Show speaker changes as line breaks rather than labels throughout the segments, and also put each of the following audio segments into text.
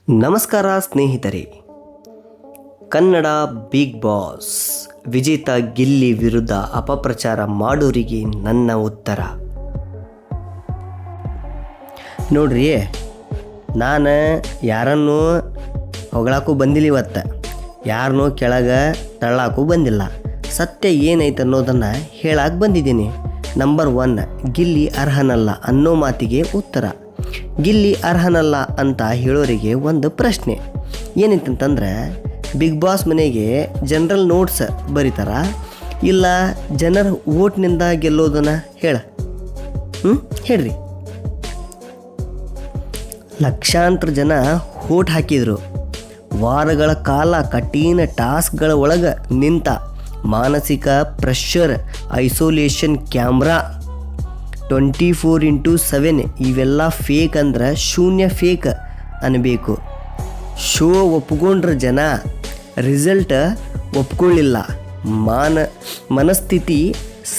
ನಮಸ್ಕಾರ ಸ್ನೇಹಿತರೆ. Kannada big boss ವಿಜೇತ ಗಿಲ್ಲಿ ವಿರುದ್ಧ ಅಪಪ್ರಚಾರ ಮಾಡೋರಿಗೆ ನನ್ನ ಉತ್ತರ. ನೋಡ್ರಿ, ನಾನು ಯಾರನ್ನೂ ಹೊಗಳಕ್ಕೂ ಬಂದಿಲ್ಲ, ಇವತ್ತು ಯಾರನ್ನೂ ಕೆಳಗೆ ತಳ್ಳಾಕೂ ಬಂದಿಲ್ಲ. ಸತ್ಯ ಏನೈತೆ ಅನ್ನೋದನ್ನು ಹೇಳಕ್ಕೆ ಬಂದಿದ್ದೀನಿ. ನಂಬರ್ 1, ಗಿಲ್ಲಿ ಅರ್ಹನಲ್ಲ ಅನ್ನೋ ಮಾತಿಗೆ ಉತ್ತರ. ಗಿಲ್ಲಿ ಅರ್ಹನಲ್ಲ ಅಂತ ಹೇಳೋರಿಗೆ ಒಂದು ಪ್ರಶ್ನೆ ಏನೈತಂತಂದ್ರೆ, ಬಿಗ್ ಬಾಸ್ ಮನೆಗೆ ಜನರಲ್ ನೋಟ್ಸ್ ಬರೀತಾರ, ಇಲ್ಲ ಜನರ ಓಟ್ನಿಂದ ಗೆಲ್ಲೋದನ್ನು ಹೇಳ್ರಿ. ಲಕ್ಷಾಂತರ ಜನ ಓಟ್ ಹಾಕಿದರು. ವಾರಗಳ ಕಾಲ ಕಠಿಣ ಟಾಸ್ಕ್ಗಳ ಒಳಗೆ ನಿಂತ ಮಾನಸಿಕ ಪ್ರೆಷರ್, ಐಸೋಲೇಷನ್, ಕ್ಯಾಮ್ರಾ 24x7 ಇವೆಲ್ಲ ಫೇಕ್ ಅಂದ್ರೆ ಶೂನ್ಯ ಫೇಕ್ ಅನ್ನಬೇಕು. ಶೋ ಒಪ್ಕೊಂಡ್ರ ಜನ, ರಿಸಲ್ಟ್ ಒಪ್ಕೊಳ್ಳಿಲ್ಲ. ಮನಸ್ಥಿತಿ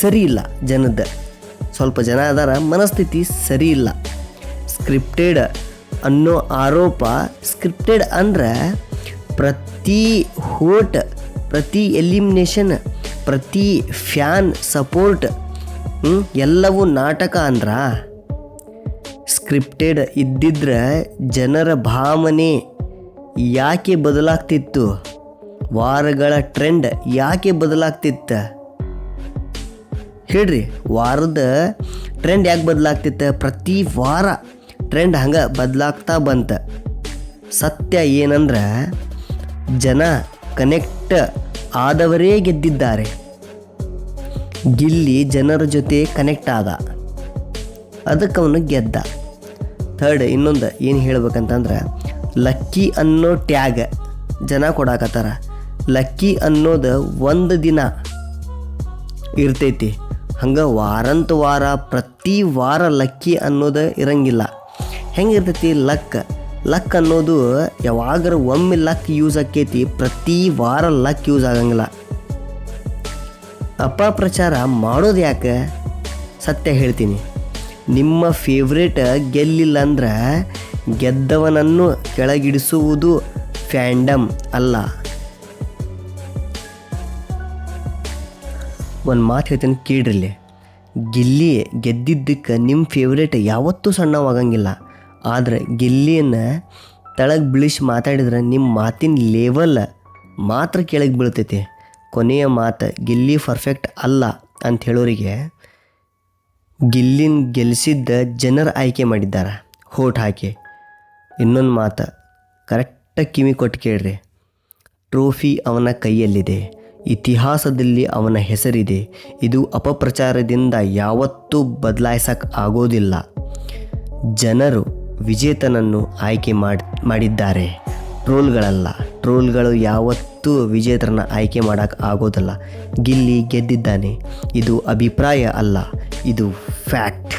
ಸರಿ ಇಲ್ಲ ಜನದ. ಸ್ವಲ್ಪ ಜನ ಅದಾರ ಮನಸ್ಥಿತಿ ಸರಿ ಇಲ್ಲ. ಸ್ಕ್ರಿಪ್ಟೆಡ್ ಅನ್ನೋ ಆರೋಪ. ಸ್ಕ್ರಿಪ್ಟೆಡ್ ಅಂದ್ರೆ ಪ್ರತಿ ಹೋಟ್, ಪ್ರತಿ ಎಲಿಮಿನೇಷನ್, ಪ್ರತಿ ಫ್ಯಾನ್ ಸಪೋರ್ಟ್ ಎಲ್ಲವೂ ನಾಟಕ ಅಂದ್ರ. ಸ್ಕ್ರಿಪ್ಟೆಡ್ ಇದ್ದಿದ್ರೆ ಜನರ ಭಾವನೆ ಯಾಕೆ ಬದಲಾಗ್ತಿತ್ತು? ವಾರಗಳ ಟ್ರೆಂಡ್ ಯಾಕೆ ಬದಲಾಗ್ತಿತ್ತು ಹೇಳ್ರಿ? ವಾರದ ಟ್ರೆಂಡ್ ಯಾಕೆ ಬದಲಾಗ್ತಿತ್ತು? ಪ್ರತಿ ವಾರ ಟ್ರೆಂಡ್ ಹಂಗೆ ಬದಲಾಗ್ತಾ ಬಂತ. ಸತ್ಯ ಏನಂದ್ರೆ, ಜನ ಕನೆಕ್ಟ್ ಆದವರೇ ಗೆದ್ದಿದ್ದಾರೆ. ಗಿಲ್ಲಿ ಜನರ ಜೊತೆ ಕನೆಕ್ಟ್ ಆದ, ಅದಕ್ಕೆ ಅವನು ಗೆದ್ದ. ಥರ್ಡ್, ಇನ್ನೊಂದು ಏನು ಹೇಳ್ಬೇಕಂತಂದ್ರೆ, ಲಕ್ಕಿ ಅನ್ನೋ ಟ್ಯಾಗ್ ಜನ ಕೊಡಾಕತ್ತಾರ. ಲಕ್ಕಿ ಅನ್ನೋದು ಒಂದು ದಿನ ಇರ್ತೈತಿ, ಹಂಗೆ ವಾರಂತ ವಾರ ಪ್ರತಿ ವಾರ ಲಕ್ಕಿ ಅನ್ನೋದು ಇರಂಗಿಲ್ಲ. ಹೆಂಗಿರ್ತೈತಿ ಲಕ್ ಅನ್ನೋದು ಯಾವಾಗಾರ ಒಮ್ಮೆ ಲಕ್ ಯೂಸ್ ಆಕೈತಿ, ಪ್ರತಿ ವಾರ ಲಕ್ ಯೂಸ್ ಆಗಂಗಿಲ್ಲ. ಅಪಪ್ರಚಾರ ಮಾಡೋದು ಯಾಕೆ? ಸತ್ಯ ಹೇಳ್ತೀನಿ. ನಿಮ್ಮ ಫೇವ್ರೇಟ್ ಗೆಲ್ಲಿಲ್ಲ ಅಂದ್ರೆ ಗೆದ್ದವನನ್ನು ಕೆಳಗಿಡಿಸುವುದು ಫ್ಯಾಂಡಮ್ ಅಲ್ಲ. ಒಂದು ಮಾತು ಹೇಳ್ತೀನಿ ಕೇಳ್ರಿಲ್ಲಿ. ಗಿಲ್ಲಿ ಗೆದ್ದಿದ್ದಕ್ಕೆ ನಿಮ್ಮ ಫೇವ್ರೇಟ್ ಯಾವತ್ತೂ ಸಣ್ಣವಾಗಂಗಿಲ್ಲ. ಆದರೆ ಗಿಲ್ಲಿಯನ್ನು ತೆಳಗೆ ಬೀಳಿಸಿ ಮಾತಾಡಿದ್ರೆ ನಿಮ್ಮ ಮಾತಿನ ಲೆವೆಲ್ ಮಾತ್ರ ಕೆಳಗೆ ಬೀಳ್ತೈತಿ. ಕೊನೆಯ ಮಾತು, ಗಿಲ್ಲಿ ಪರ್ಫೆಕ್ಟ್ ಅಲ್ಲ ಅಂತ ಹೇಳೋರಿಗೆ, ಗಿಲ್ಲಿನ ಗೆಲ್ಲಿಸಿದ್ದ ಜನರು ಆಯ್ಕೆ ಮಾಡಿದ್ದಾರೆ ಹೋಟ್ ಹಾಕಿ. ಇನ್ನೊಂದು ಮಾತು ಕರೆಕ್ಟಾಗಿ ಕಿವಿ ಕೊಟ್ಟು ಕೇಳ್ರಿ. ಟ್ರೋಫಿ ಅವನ ಕೈಯಲ್ಲಿದೆ, ಇತಿಹಾಸದಲ್ಲಿ ಅವನ ಹೆಸರಿದೆ. ಇದು ಅಪಪ್ರಚಾರದಿಂದ ಯಾವತ್ತೂ ಬದಲಾಯಿಸಕ್ಕೆ ಆಗೋದಿಲ್ಲ. ಜನರು ವಿಜೇತನನ್ನು ಆಯ್ಕೆ ಮಾಡಿದ್ದಾರೆ, ಟ್ರೋಲ್ಗಳಲ್ಲ. ಟ್ರೋಲ್ಗಳು ಯಾವತ್ತೂ ವಿಜೇತರನ್ನು ಆಯ್ಕೆ ಮಾಡೋಕ್ಕೆ ಆಗೋದಿಲ್ಲ. ಗಿಲ್ಲಿ ಗೆದ್ದಿದ್ದಾನೆ, ಇದು ಅಭಿಪ್ರಾಯ ಅಲ್ಲ, ಇದು ಫ್ಯಾಕ್ಟ್.